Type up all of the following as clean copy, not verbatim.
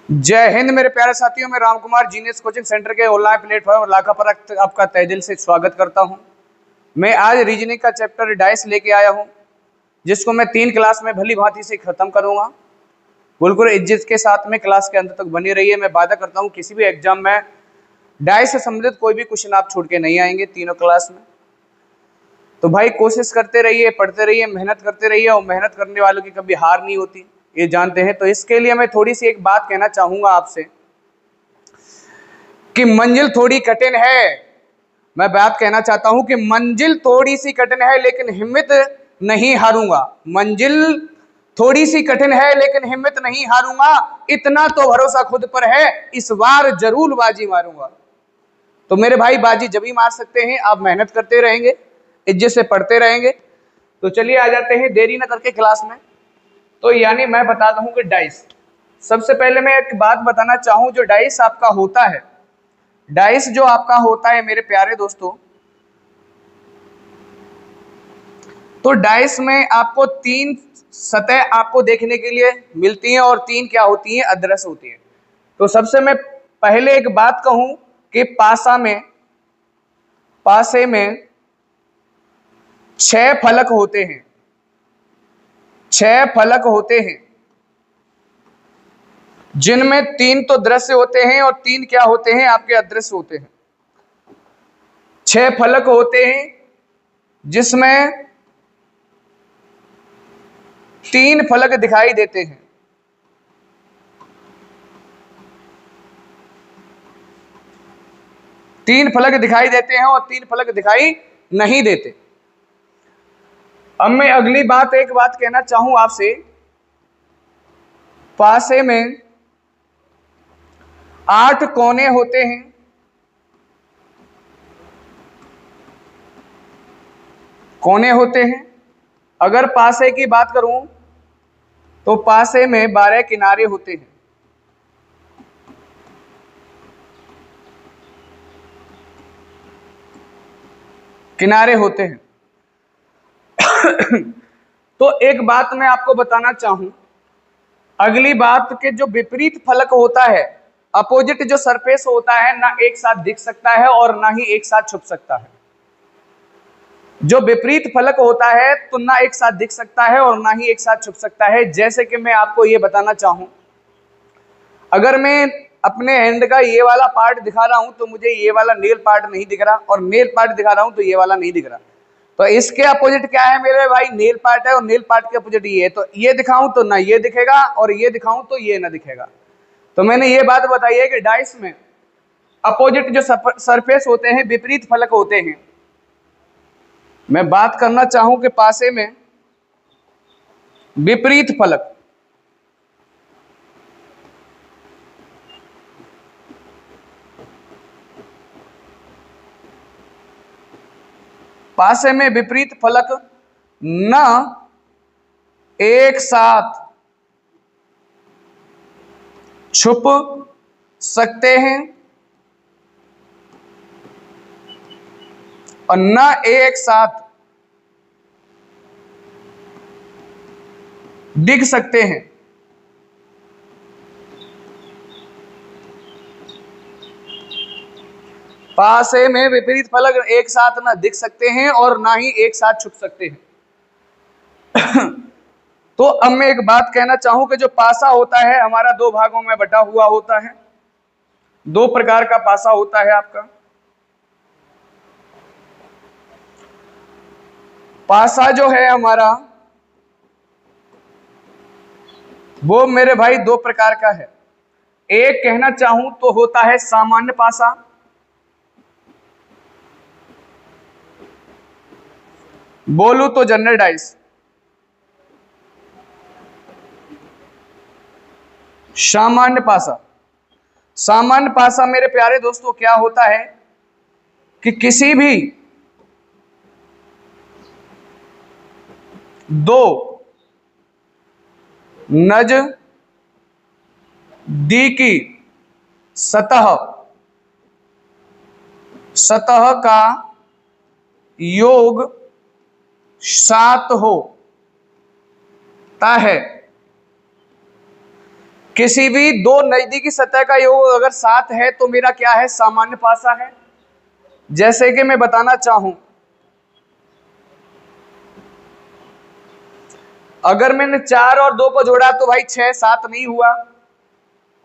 जय हिंद मेरे प्यारे साथियों, मैं Ram Kumar genius coaching centre के ऑनलाइन प्लेटफॉर्म लाखा पर आपका तहे दिल से स्वागत करता हूं। मैं आज रीजनिंग का चैप्टर डाइस लेके आया हूं, जिसको मैं 3 क्लास में भली भांति से खत्म करूंगा। बिल्कुल इज्जत के साथ में क्लास के अंत तक बनी रहिए। मैं वादा करता हूं किसी भी एग्जाम में डाइस से संबंधित कोई भी क्वेश्चन आप छूट के नहीं आएंगे तीनों क्लास में। तो भाई कोशिश करते रहिए, पढ़ते रहिए, मेहनत करते रहिए, और मेहनत करने वालों की कभी हार नहीं होती, ये जानते हैं। तो इसके लिए मैं थोड़ी सी एक बात कहना चाहूंगा आपसे कि मंजिल थोड़ी कठिन है। मैं बात कहना चाहता हूं कि मंजिल थोड़ी सी कठिन है लेकिन हिम्मत नहीं हारूंगा। मंजिल थोड़ी सी कठिन है लेकिन हिम्मत नहीं हारूंगा। इतना तो भरोसा खुद पर है, इस बार जरूर बाजी मारूंगा। तो मेरे भाई बाजी जब ही मार सकते हैं, आप मेहनत करते रहेंगे, इज्जत से पढ़ते रहेंगे। तो चलिए आ जाते हैं देरी न करके क्लास में। तो यानी मैं बताता हूं कि डाइस, सबसे पहले मैं एक बात बताना चाहूं, जो डाइस आपका होता है, डाइस जो आपका होता है मेरे प्यारे दोस्तों, तो डाइस में आपको 3 सतह आपको देखने के लिए मिलती हैं और 3 क्या होती हैं, अदृश्य होती हैं। तो सबसे मैं पहले एक बात कहूं कि पासे में 6 फलक होते हैं। 6 फलक होते हैं, जिनमें 3 तो दृश्य होते हैं और 3 क्या होते हैं, आपके अदृश्य होते हैं। 6 फलक होते हैं जिसमें 3 फलक दिखाई देते हैं। 3 फलक दिखाई देते हैं और 3 फलक दिखाई नहीं देते। अब मैं अगली बात एक बात कहना चाहूं आपसे, पासे में 8 कोने होते हैं। कोने होते हैं। अगर पासे की बात करूं तो पासे में 12 किनारे होते हैं। किनारे होते हैं। तो एक बात मैं आपको बताना चाहूं, अगली बात के जो विपरीत फलक होता है, अपोजिट जो सरफेस होता है, ना एक साथ दिख सकता है और ना ही एक साथ छुप सकता है। जो विपरीत फलक होता है तो ना एक साथ दिख सकता है और ना ही एक साथ छुप सकता है। जैसे कि मैं आपको ये बताना चाहूं, अगर मैं अपने हैंड का ये वाला पार्ट दिखा रहा हूं तो मुझे ये वाला नेल पार्ट नहीं दिख रहा, और नेल पार्ट दिखा रहा हूं तो ये वाला नहीं दिख रहा। तो इसके अपोजिट क्या है मेरे भाई, नेल पार्ट है, और नेल पार्ट के अपोजिट ये है। तो ये दिखाऊं तो ना ये दिखेगा, और ये दिखाऊं तो ये ना दिखेगा। तो मैंने ये बात बताई है कि डाइस में अपोजिट जो सरफेस होते हैं, विपरीत फलक होते हैं। मैं बात करना चाहूं कि पासे में विपरीत फलक, पासे में विपरीत फलक न एक साथ छुप सकते हैं और न एक साथ दिख सकते हैं। पासे में विपरीत फलक एक साथ ना दिख सकते हैं और ना ही एक साथ छुप सकते हैं। तो अब मैं एक बात कहना चाहूं कि जो पासा होता है हमारा 2 भागों में बटा हुआ होता है। 2 प्रकार का पासा होता है आपका। पासा जो है हमारा, वो मेरे भाई 2 प्रकार का है। एक कहना चाहूं तो होता है सामान्य पासा, बोलूं तो जनरल डाइस। सामान्य पासा, सामान्य पासा मेरे प्यारे दोस्तों क्या होता है कि किसी भी 2 नजदीकी सतह का योग 7 होता है। किसी भी दो नजदीकी सतह का योग अगर 7 है तो मेरा क्या है, सामान्य पासा है। जैसे कि मैं बताना चाहूं, अगर मैंने 4 और 2 को जोड़ा तो भाई 6 7 नहीं हुआ,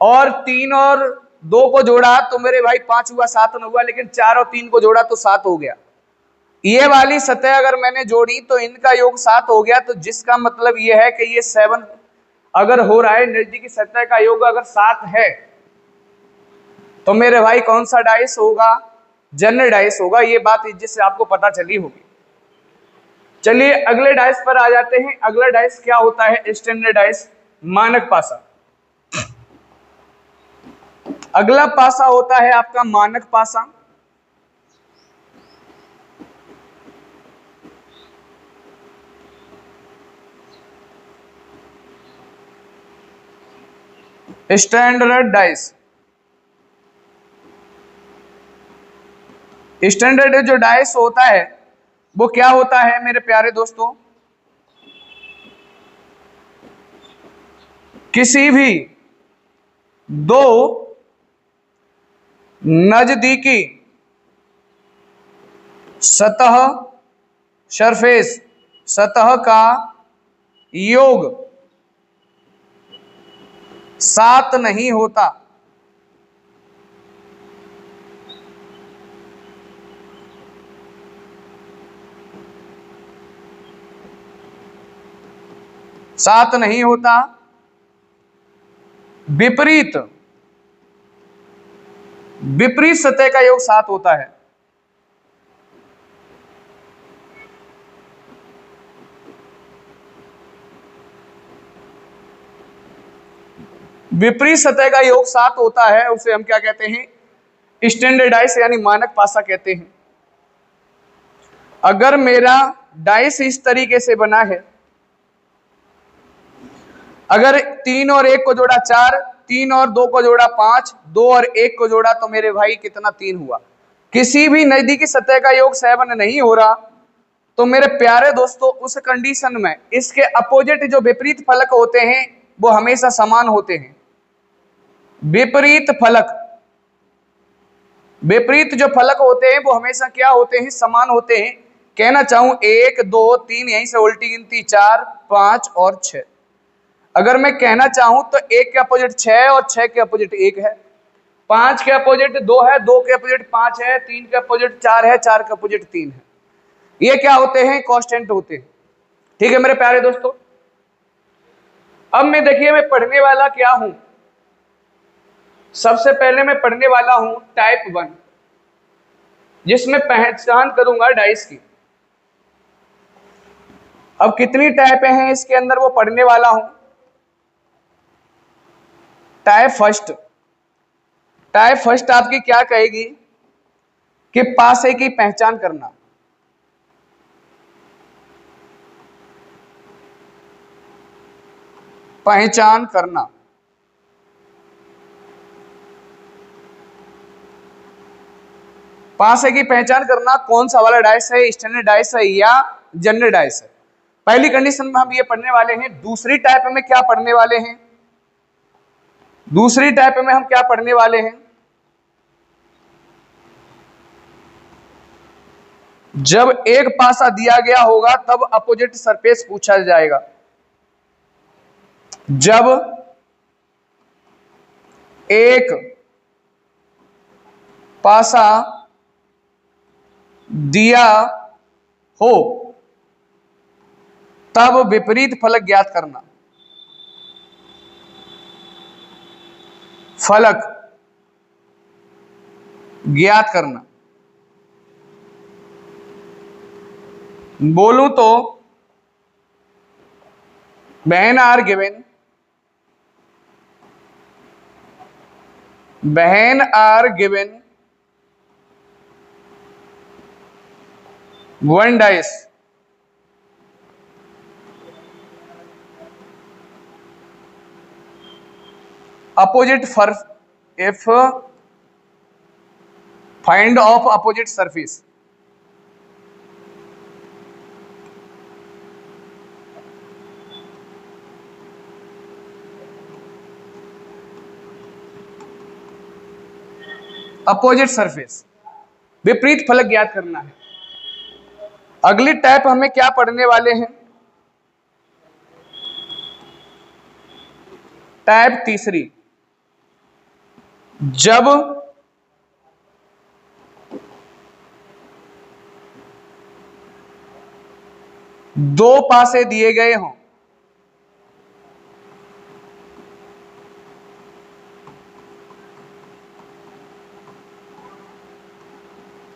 और 3 और 2 को जोड़ा तो मेरे भाई 5 हुआ, 7 नहीं हुआ, लेकिन 4 और 3 को जोड़ा तो 7 हो गया। ये वाली सतह अगर मैंने जोड़ी तो इनका योग 7 हो गया, तो जिसका मतलब ये है कि ये 7 अगर हो रहा है, नजदीकी सतह का योग अगर 7 है तो मेरे भाई कौन सा डाइस होगा, जनरल डाइस होगा। ये बात जिससे आपको पता चली होगी। चलिए अगले डाइस पर आ जाते हैं। अगला डाइस क्या होता है, स्टैंडर्ड डाइस, मानक पासा। अगला पासा होता है आपका मानक पासा। स्टैंडर्ड डाइस, स्टैंडर्ड जो डाइस होता है वो क्या होता है मेरे प्यारे दोस्तों, किसी भी दो नजदीकी सतह, सरफेस, सतह का योग 7 नहीं होता। सात नहीं होता। विपरीत, विपरीत सतह का योग 7 होता है। विपरीत सतह का योग 7 होता है, उसे हम क्या कहते हैं, स्टैंडर्ड डाइस यानी मानक पासा कहते हैं। अगर मेरा डाइस इस तरीके से बना है, अगर 3 और 1 को जोड़ा 4, 3 और 2 को जोड़ा 5, 2 और 1 को जोड़ा तो मेरे भाई कितना, 3 हुआ। किसी भी नजदीकी सतह का योग 7 नहीं हो रहा, तो मेरे प्यारे दोस्तों उस कंडीशन में इसके अपोजिट जो विपरीत फलक होते हैं वो हमेशा समान होते हैं। विपरीत फलक, विपरीत जो फलक होते हैं वो हमेशा क्या होते हैं, समान होते हैं। कहना चाहूं 1 2 3, यहीं से उल्टी गिनती 4 5 और 6। अगर मैं कहना चाहूं तो 1 के अपोजिट 6 और 6 के अपोजिट 1 है, 5 के अपोजिट 2 है, 2 के अपोजिट 5 है, 3 के अपोजिट 4 है, 4 के अपोजिट 3 है। ये क्या होते हैं, कांस्टेंट होते हैं। ठीक है मेरे प्यारे दोस्तों। अब मैं देखिए मैं पढ़ने वाला क्या हूं, सबसे पहले मैं पढ़ने वाला हूं टाइप 1, जिसमें पहचान करूंगा डाइस की। अब कितनी टाइप हैं इसके अंदर वो पढ़ने वाला हूं। टाइप फर्स्ट, टाइप फर्स्ट आपकी क्या कहेगी कि पासे की पहचान करना। पहचान करना, पासे की पहचान करना कौन सा वाला डाइस है, स्टैंडर्ड डाइस है या जनरल डाइस है। पहली कंडीशन में हम ये पढ़ने वाले हैं। दूसरी टाइप में क्या पढ़ने वाले हैं, दूसरी टाइप में हम क्या पढ़ने वाले हैं, जब एक पासा दिया गया होगा तब अपोजिट सरफेस पूछा जाएगा। जब एक पासा दिया हो तब विपरीत फलक ज्ञात करना। फलक ज्ञात करना। बोलूं तो when are given, when are given one dice opposite for if find of opposite surface, opposite surface, विपरीत फलक ज्ञात करना है। अगली टाइप हमें क्या पढ़ने वाले हैं? टाइप तीसरी, जब दो पासे दिए गए हों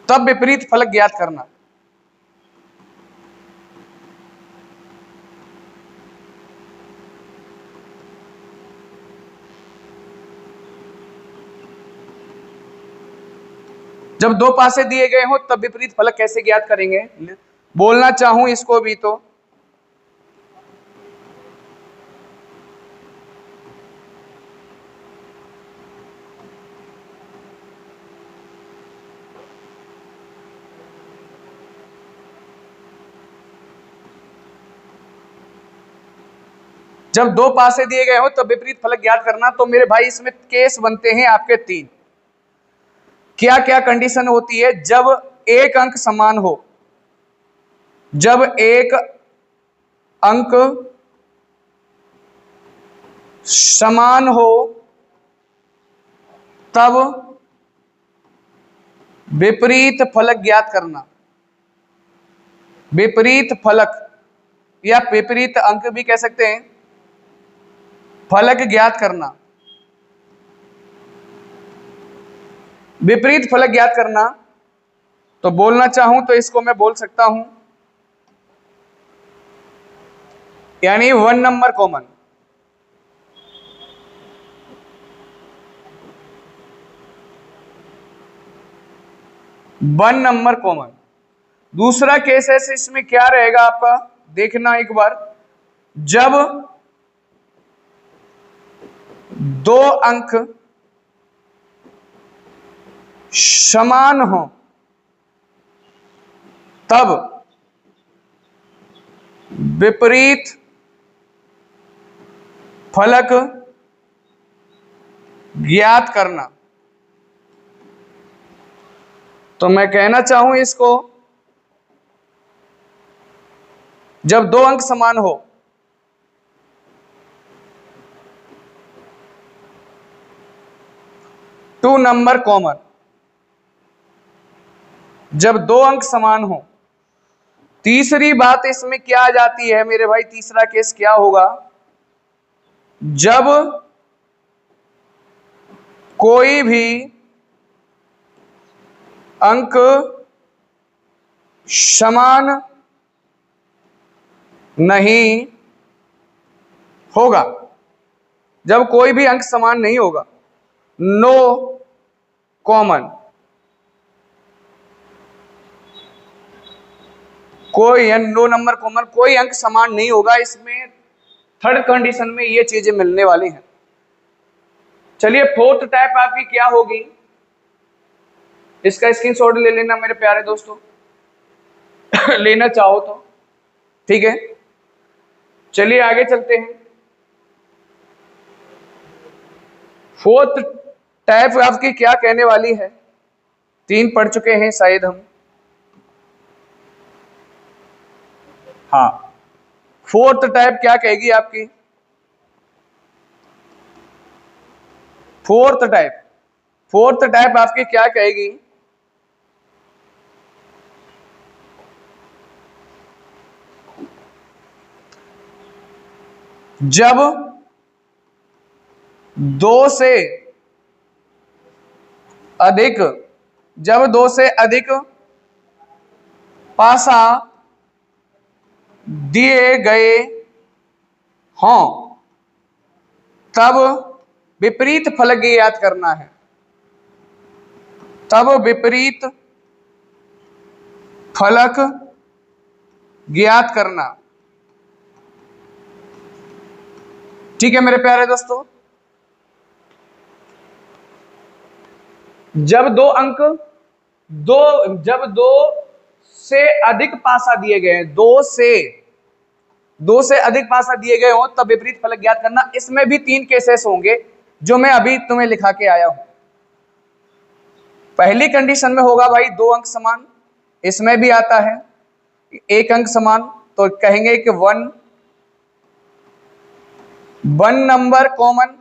तब विपरीत फलक ज्ञात करना। जब दो पासे दिए गए हों तब विपरीत फलक कैसे ज्ञात करेंगे? बोलना चाहूं इसको भी तो जब दो पासे दिए गए हो तब विपरीत फलक ज्ञात करना। तो मेरे भाई इसमें केस बनते हैं आपके तीन। क्या क्या कंडीशन होती है? जब एक अंक समान हो, जब एक अंक समान हो तब विपरीत फलक ज्ञात करना। विपरीत फलक या विपरीत अंक भी कह सकते हैं, फलक ज्ञात करना। विपरीत फलक ज्ञात करना तो बोलना चाहूं तो इसको मैं बोल सकता हूं यानी 1 number common. One number common. दूसरा केस है, इसमें क्या रहेगा आपका, देखना एक बार। जब दो अंक समान हो तब विपरीत फलक ज्ञात करना। तो मैं कहना चाहूं इसको, जब दो अंक समान हो टू नंबर कॉमन। जब दो अंक समान हो। तीसरी बात इसमें क्या आ जाती है मेरे भाई, तीसरा केस क्या होगा? जब कोई भी अंक समान नहीं होगा। जब कोई भी अंक समान नहीं होगा, नो कॉमन। कोई नो नंबर कॉमन, कोई अंक समान नहीं होगा। इसमें थर्ड कंडीशन में ये चीजें मिलने वाली हैं। चलिए फोर्थ टाइप आपकी क्या होगी, इसका स्क्रीनशॉट ले लेना मेरे प्यारे दोस्तों लेना चाहो तो ठीक है। चलिए आगे चलते हैं। फोर्थ टाइप आपकी क्या कहने वाली है? तीन पढ़ चुके हैं शायद हम। हाँ, फोर्थ टाइप क्या कहेगी आपकी? फोर्थ टाइप आपकी क्या कहेगी? जब दो से अधिक पासा दिए गए हों तब विपरीत फलक ज्ञात करना है। तब विपरीत फलक ज्ञात करना। ठीक है मेरे प्यारे दोस्तों। जब दो से अधिक पासा दिए गए हैं, दो से अधिक पासा दिए गए हो तब विपरीत फलक ज्ञात करना। इसमें भी तीन केसेस होंगे जो मैं अभी तुम्हें लिखा के आया हूं। पहली कंडीशन में होगा भाई 2 अंक समान, इसमें भी आता है 1 अंक समान, तो कहेंगे कि वन नंबर कॉमन।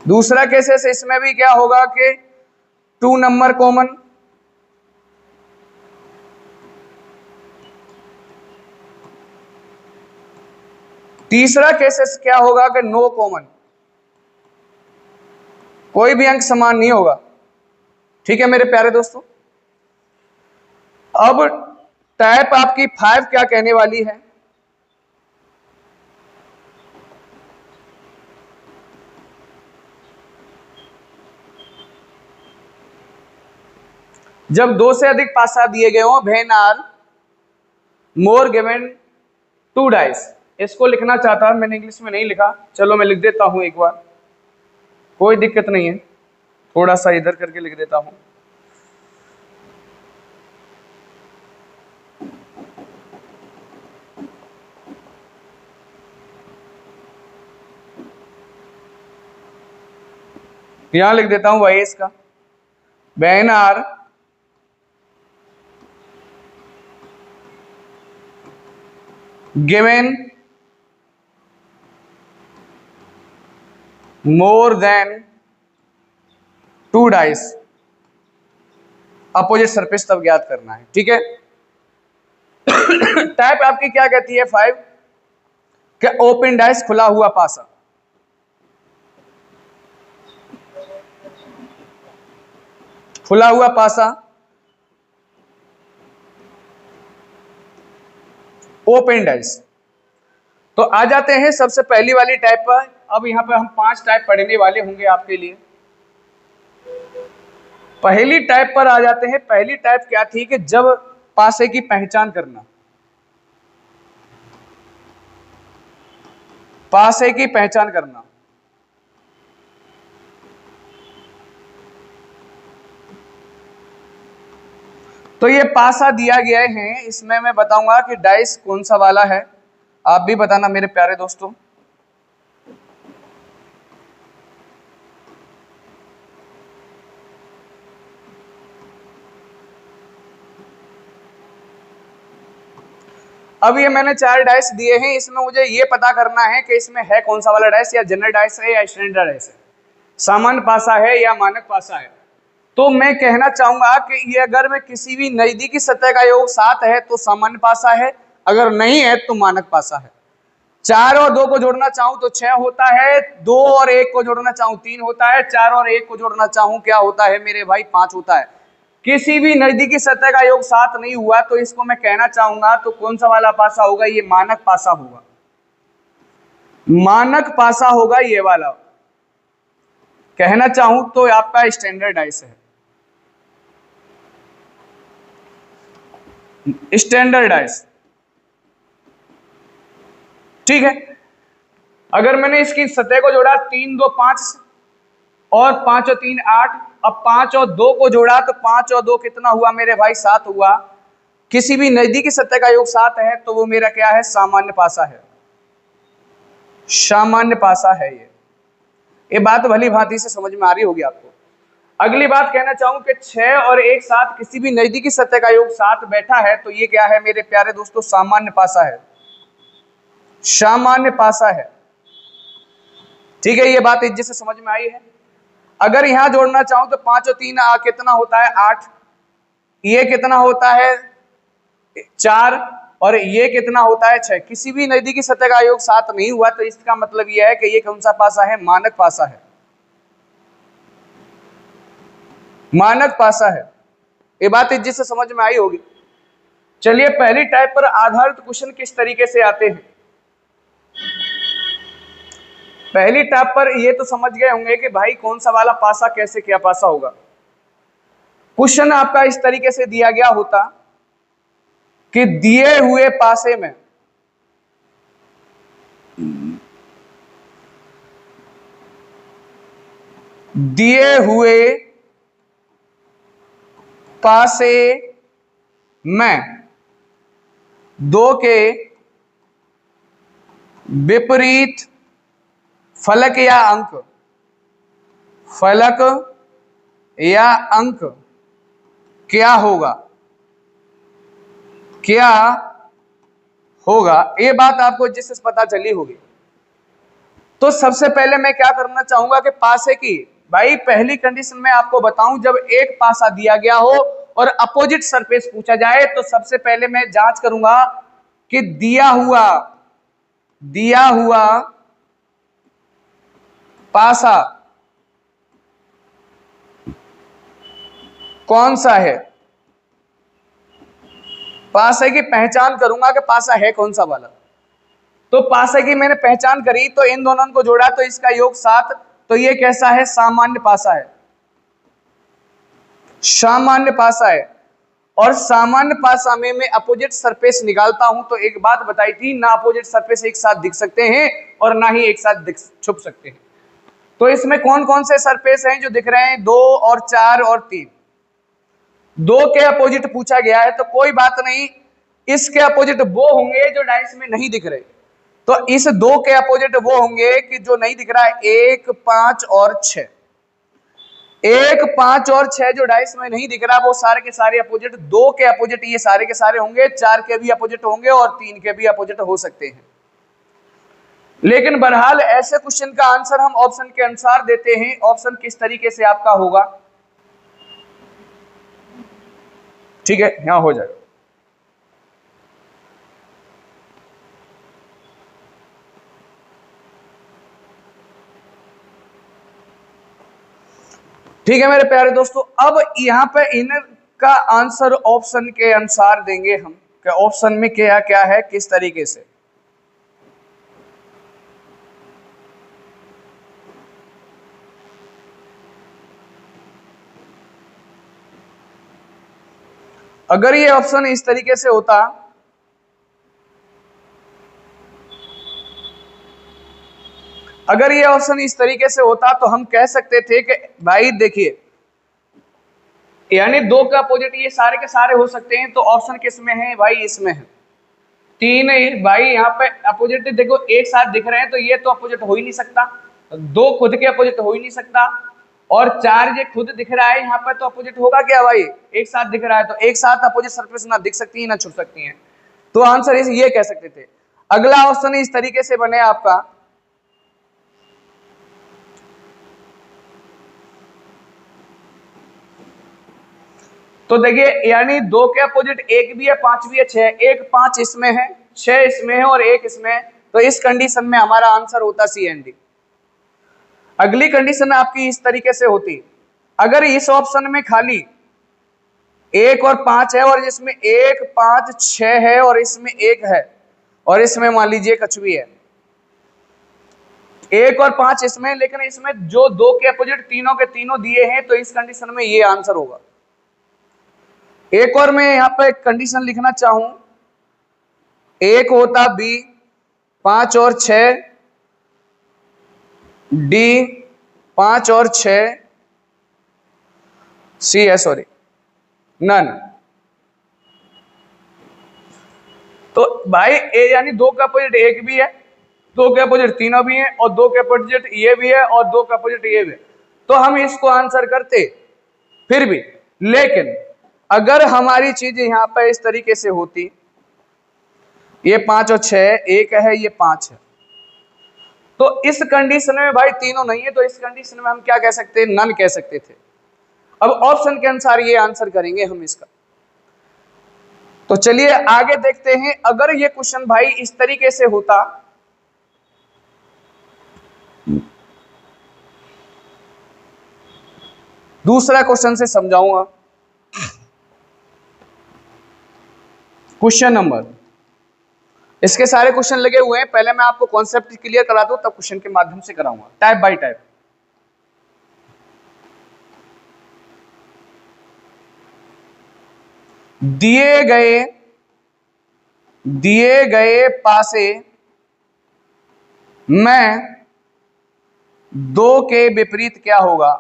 दूसरा केसेस इसमें भी क्या होगा कि 2 नंबर कॉमन। तीसरा केसेस क्या होगा कि नो कॉमन, कोई भी अंक समान नहीं होगा। ठीक है मेरे प्यारे दोस्तों, अब टाइप आपकी 5 क्या कहने वाली है। जब 2 से अधिक पासा दिए गए हो, when are more given 2 dice. इसको लिखना चाहता, मैंने इंग्लिश में नहीं लिखा, चलो मैं लिख देता हूं एक बार, कोई दिक्कत नहीं है, थोड़ा सा इधर करके लिख देता हूं। यहां लिख देता हूं भाई इसका, when are given more then 2 dice, opposite surface तब ज्ञात करना है। ठीक है टाइप आपकी क्या कहती है 5, क्या ओपन डाइस, खुला हुआ पासा। खुला हुआ पासा, ओपन डाइस। तो आ जाते हैं सबसे पहली वाली टाइप पर। अब यहां पर हम 5 टाइप पढ़ने वाले होंगे आपके लिए। पहली टाइप पर आ जाते हैं। पहली टाइप क्या थी कि जब पासे की पहचान करना, पासे की पहचान करना। तो ये पासा दिया गया है, इसमें मैं बताऊंगा कि डाइस कौन सा वाला है, आप भी बताना मेरे प्यारे दोस्तों। अब ये मैंने 4 डाइस दिए हैं, इसमें मुझे ये पता करना है कि इसमें है कौन सा वाला डाइस, या जनरल डाइस है या स्टैंडर्ड डाइस है, सामान्य पासा है या मानक पासा है। तो मैं कहना चाहूंगा कि ये अगर मैं किसी भी नजदीकी सतह का योग 7 है तो सामान्य पासा है, अगर नहीं है तो मानक पासा है। 4 और 2 को जोड़ना चाहूं तो 6 होता है, 2 और 1 को जोड़ना चाहूं 3 होता है, 4 और 1 को जोड़ना चाहूं क्या होता है मेरे भाई, 5 होता है। किसी भी नजदीकी सतह का योग 7 नहीं हुआ तो इसको मैं कहना चाहूंगा तो कौन सा वाला पासा होगा, ये मानक पासा होगा। मानक पासा होगा ये वाला। कहना चाहूं तो आपका स्टैंडर्ड डाइस है, स्टैंडर्ड डाइस। ठीक है, अगर मैंने इसकी सतह को जोड़ा 3 2 5 और 5 और 3 8, अब 5 और 2 को जोड़ा तो 5 और 2 कितना हुआ मेरे भाई, 7 हुआ। किसी भी नजदीकी सतह का योग 7 है तो वो मेरा क्या है, सामान्य पासा है, सामान्य पासा है। ये बात भली भांति से समझ में आ रही होगी आपको। अगली बात कहना चाहूं कि 6 और 1 7, किसी भी नजदीकी सतह का योग 7 बैठा है तो ये क्या है मेरे प्यारे दोस्तों, सामान्य पासा है, सामान्य पासा है। ठीक है, ये बात इज्जत से समझ में आई है। अगर यहां जोड़ना चाहूं तो 5 और 3 कितना होता है, 8, ये कितना होता है 4, और ये कितना होता है 6। किसी भी नजदीकी सतह का योग 7 नहीं हुआ तो इसका मतलब यह है कि ये कौन सा पासा है, मानक पासा है, मानक पासा है। ये बात इज्जत से समझ में आई होगी। चलिए पहली टाइप पर आधारित क्वेश्चन किस तरीके से आते हैं। पहली टाइप पर ये तो समझ गए होंगे कि भाई कौन सा वाला पासा कैसे क्या पासा होगा। क्वेश्चन आपका इस तरीके से दिया गया होता कि दिए हुए पासे में दिए हुए पासे में 2 के विपरीत फलक या अंक, फलक या अंक क्या होगा, क्या होगा, ये बात आपको जिससे पता चली होगी। तो सबसे पहले मैं क्या करना चाहूंगा कि पासे की, भाई पहली कंडीशन में आपको बताऊं, जब एक पासा दिया गया हो और अपोजिट सरफेस पूछा जाए तो सबसे पहले मैं जांच करूंगा कि दिया हुआ पासा कौन सा है। पासे की पहचान करूंगा कि पासा है कौन सा वाला। तो पासे की मैंने पहचान करी तो इन दोनों को जोड़ा तो इसका योग 7, तो ये कैसा है, सामान्य पासा है, सामान्य पासा है। और सामान्य पासा में मैं अपोजिट सरफेस निकालता हूं तो एक बात बताई थी, ना अपोजिट सरफेस एक साथ दिख सकते हैं और ना ही एक साथ छुप सकते हैं। तो इसमें कौन कौन से सरफेस हैं जो दिख रहे हैं, 2 और 4 और 3। 2 के अपोजिट पूछा गया है तो कोई बात नहीं, इसके अपोजिट वो होंगे जो डाइस में नहीं दिख रहे। तो इस 2 के अपोजिट वो होंगे कि जो नहीं दिख रहा है, 1, 5 और 6। 1, 5 और 6 जो डाइस में नहीं दिख रहा, वो सारे के सारे अपोजिट, 2 के अपोजिट ये सारे के सारे होंगे, 4 के भी अपोजिट होंगे और 3 के भी अपोजिट हो सकते हैं। लेकिन बहरहाल ऐसे क्वेश्चन का आंसर हम ऑप्शन के अनुसार देते हैं। ऑप्शन किस तरीके से आपका होगा, ठीक है, यहां हो जाएगा। ठीक है मेरे प्यारे दोस्तों, अब यहां पे इनर का आंसर ऑप्शन के अनुसार देंगे हम कि ऑप्शन में क्या क्या है, किस तरीके से। अगर ये ऑप्शन इस तरीके से होता, अगर ये ऑप्शन इस तरीके से होता तो हम कह सकते थे कि भाई देखिए, यानी 2 का अपोजिट ये सारे के सारे हो सकते हैं, तो ऑप्शन किस में है भाई, इसमें है। 3 भाई यहाँ पे अपोजिट देखो एक साथ दिख रहे हैं तो ये तो अपोजिट हो ही नहीं सकता, 2 खुद के अपोजिट हो ही नहीं सकता, और 4 ये खुद दिख रहा है यहाँ पे तो अपोजिट होगा क्या भाई, एक साथ दिख रहा है तो एक साथ अपोजिट सरफेस ना दिख सकती है ना छुप सकती है। तो आंसर ये कह सकते थे। अगला ऑप्शन इस तरीके से बने आपका, तो देखिए यानी 2 के अपोजिट 1 भी है, 5 भी है, 6, 1, 5 इसमें है, 6 इसमें है और 1 इसमें है, तो इस कंडीशन में हमारा आंसर होता सी एंड डी। अगली कंडीशन आपकी इस तरीके से होती, अगर इस ऑप्शन में खाली 1 और 5 है और इसमें 1, 5, 6 है और इसमें 1 है और इसमें मान लीजिए कुछ भी है, 1 और 5 इसमें, लेकिन इसमें जो 2 के अपोजिट तीनों के तीनों दिए हैं, तो इस कंडीशन में ये आंसर होगा। एक और मैं यहां पर एक कंडीशन लिखना चाहूं, 1 होता बी, 5 और 6 डी, 5 और 6 सी है, सॉरी नन। तो भाई ए यानी 2 का अपोजिट 1 भी है, 2 के अपोजिट तीनों भी हैं और 2 के अपोजिट ये भी है और 2 के अपोजिट ये भी है, तो हम इसको आंसर करते फिर भी। लेकिन अगर हमारी चीज यहां पर इस तरीके से होती, ये 5 और 6, 1 है ये 5 है, तो इस कंडीशन में भाई तीनों नहीं है, तो इस कंडीशन में हम क्या कह सकते हैं, नन कह सकते थे। अब ऑप्शन के अनुसार ये आंसर करेंगे हम इसका। तो चलिए आगे देखते हैं, अगर ये क्वेश्चन भाई इस तरीके से होता, दूसरा क्वेश्चन से समझाऊंगा। क्वेश्चन नंबर, इसके सारे क्वेश्चन लगे हुए हैं, पहले मैं आपको कॉन्सेप्ट क्लियर करा दूं तब क्वेश्चन के माध्यम से कराऊंगा, टाइप बाय टाइप। दिए गए पासे में 2 के विपरीत क्या होगा।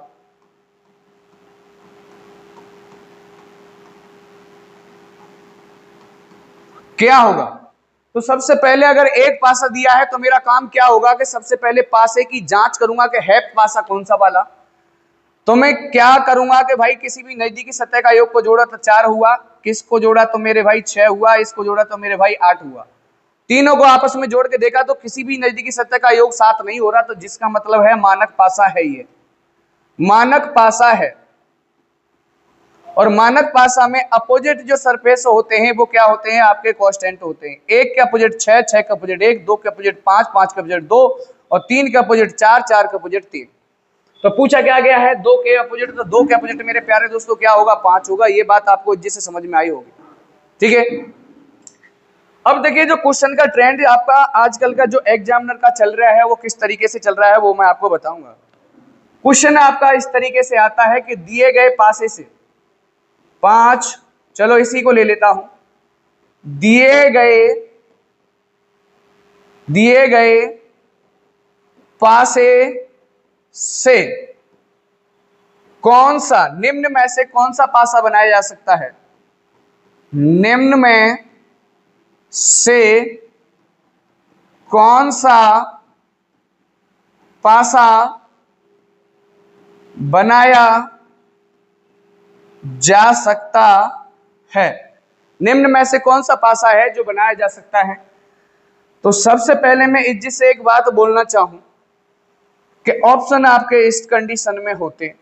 क्या होगा, तो सबसे पहले अगर एक पासा दिया है तो मेरा काम क्या होगा कि सबसे पहले पासे की जांच करूंगा कि है पासा कौन सा वाला। तो मैं क्या करूंगा कि भाई किसी भी नजदीकी सतह का योग को जोड़ा तो 4 हुआ, किसको जोड़ा तो मेरे भाई 6 हुआ, इसको जोड़ा तो मेरे भाई 8 हुआ। तीनों को आपस में जोड़ के देखा तो किसी भी नजदीकी सतह का योग 7 नहीं हो रहा, तो जिसका मतलब है मानक पासा है, ये मानक पासा है। और मानक पासा में अपोजिट जो सरफेस होते हैं वो क्या होते हैं, आपके कांस्टेंट होते हैं। 1 के अपोजिट 6, 6 के अपोजिट 1, 2 के अपोजिट 5, 5 के अपोजिट 2 और 3 के अपोजिट 4, 4 के अपोजिट 3। तो पूछा क्या गया है 2 के अपोजिट, तो 2 के अपोजिट मेरे प्यारे दोस्तों क्या होगा, 5 होगा। ये बात आपको जिससे समझ में आई होगी, ठीक है। अब देखिए जो क्वेश्चन का ट्रेंड आपका आजकल का जो एग्जामिनर का चल रहा है वो किस तरीके से चल रहा है वो मैं आपको बताऊंगा। क्वेश्चन आपका इस तरीके से आता है कि दिए गए पासे से 5, चलो इसी को ले लेता हूं, दिए गए पासे से कौन सा, निम्न में से कौन सा पासा बनाया जा सकता है, निम्न में से कौन सा पासा बनाया जा सकता है, निम्न में से कौन सा पासा है जो बनाया जा सकता है। तो सबसे पहले मैं इज्जत से एक बात बोलना चाहूं कि ऑप्शन आपके इस कंडीशन में होते हैं,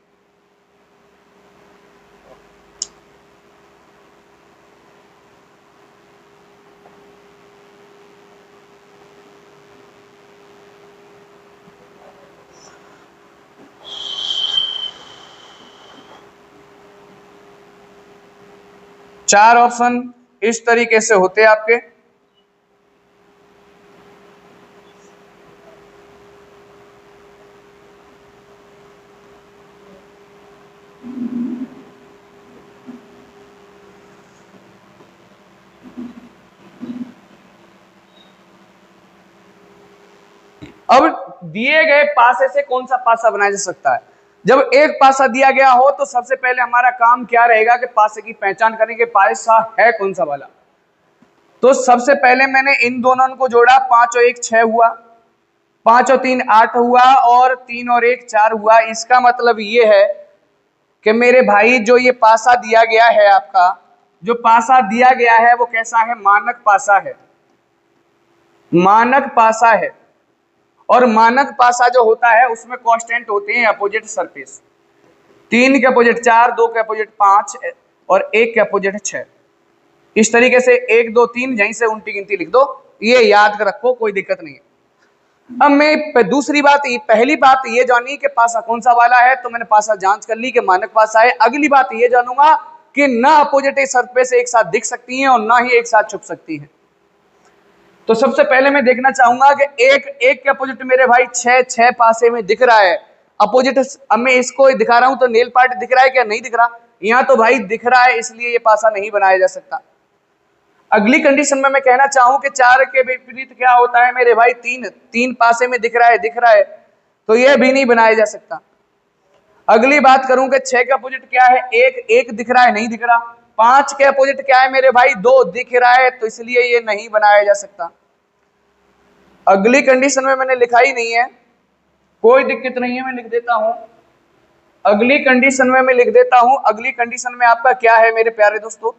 चार ऑप्शन इस तरीके से होते हैं आपके। अब दिए गए पासे से कौन सा पासा बनाया जा सकता है। जब एक पासा दिया गया हो तो सबसे पहले हमारा काम क्या रहेगा कि पासे की पहचान करेंगे, पासा है कौन सा वाला। तो सबसे पहले मैंने इन दोनों को जोड़ा, 5 और 1 6 हुआ, 5 और 3 8 हुआ और 3 और 1 4 हुआ। इसका मतलब ये है कि मेरे भाई जो ये पासा दिया गया है, आपका जो पासा दिया गया है वो कैसा है, मानक पासा है, मानक पासा है। और मानक पासा जो होता है उसमें कांस्टेंट होते हैं अपोजिट सरफेस, 3 के अपोजिट 4, 2 के अपोजिट 5 और 1 के अपोजिट 6। इस तरीके से 1 2 3 यहीं से उल्टी गिनती लिख दो, ये याद रखो, कोई दिक्कत नहीं है। अब मैं दूसरी बात, पहली बात ये जानी कि पासा कौन सा वाला है, तो मैंने पासा जांच कर ली कि मानक पासा है। अगली बात ये जानूंगा कि ना अपोजिट सरफेस एक साथ दिख सकती हैं और ना ही एक साथ छुप सकती हैं। तो सबसे पहले मैं देखना चाहूंगा कि एक के अपोजिट मेरे भाई 6 पासे में दिख रहा है अपोजिट। अब मैं इसको दिखा रहा हूं तो नेल पार्ट दिख रहा है क्या, नहीं दिख रहा, यहां तो भाई दिख रहा है, इसलिए ये पासा नहीं बनाया जा सकता। अगली कंडीशन में मैं कहना चाहूं कि 4 के विपरीत क्या होता है मेरे भाई, 3 पासे में दिख रहा है, तो यह भी नहीं बनाया जा सकता। अगली बात करूं कि 6 के अपोजिट क्या है, 1 दिख रहा है, नहीं दिख रहा। 5 के अपोजिट क्या है मेरे भाई, 2 दिख रहा है, तो इसलिए ये नहीं बनाया जा सकता। अगली कंडीशन में मैंने लिखा ही नहीं है, कोई दिक्कत नहीं है, मैं लिख देता हूं। अगली कंडीशन में मैं लिख देता हूं, अगली कंडीशन में आपका क्या है मेरे प्यारे दोस्तों,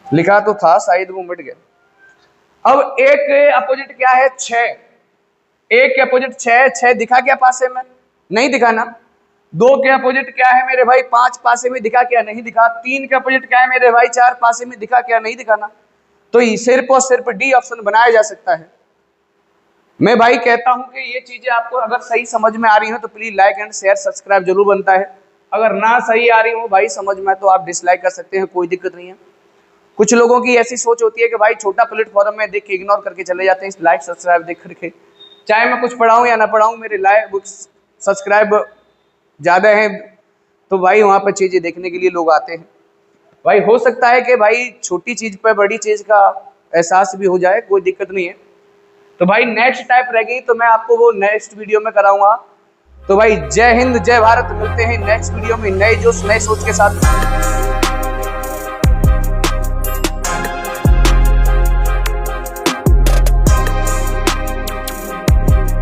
लिखा तो था शायद वो मिट गया। अब 1 के अपोजिट क्या है, 6, 1 के अपोजिट 6 दिखा क्या पासे में, नहीं दिखा ना। 2 के अपोजिट क्या है मेरे भाई, 5 पासे में दिखा क्या, नहीं दिखा। 3 के अपोजिट क्या है मेरे भाई, 4 पासे में दिखा क्या, नहीं दिखा ना। तो सिर्फ और सिर्फ डी ऑप्शन बनाया जा सकता है। मैं भाई कहता हूं कि ये चीजें आपको अगर सही समझ में आ रही हो तो please like and share subscribe जरूर बनता है। अगर ना सही आ रही हो भाई समझ में तो आप डिसलाइक कर सकते हैं, कोई दिक्कत नहीं है। कुछ लोगों की ऐसी सोच होती है कि भाई छोटा प्लेटफॉर्म में देख के इग्नोर करके चले जाते हैं, इस लाइक सब्सक्राइब देख करके। चाहे मैं कुछ पढ़ाऊं या ना पढ़ाऊं, मेरे लाइक सब्सक्राइब ज्यादा है तो भाई वहां पर चीजें देखने के लिए लोग आते हैं। भाई हो सकता है कि भाई छोटी चीज पर बड़ी चीज का एहसास भी हो जाए, कोई दिक्कत नहीं है। तो भाई नेक्स्ट टाइप रह गई तो मैं आपको वो नेक्स्ट वीडियो में कराऊंगा। तो भाई जय हिंद जय भारत, मिलते हैं नेक्स्ट वीडियो में नए जोश नए सोच के साथ।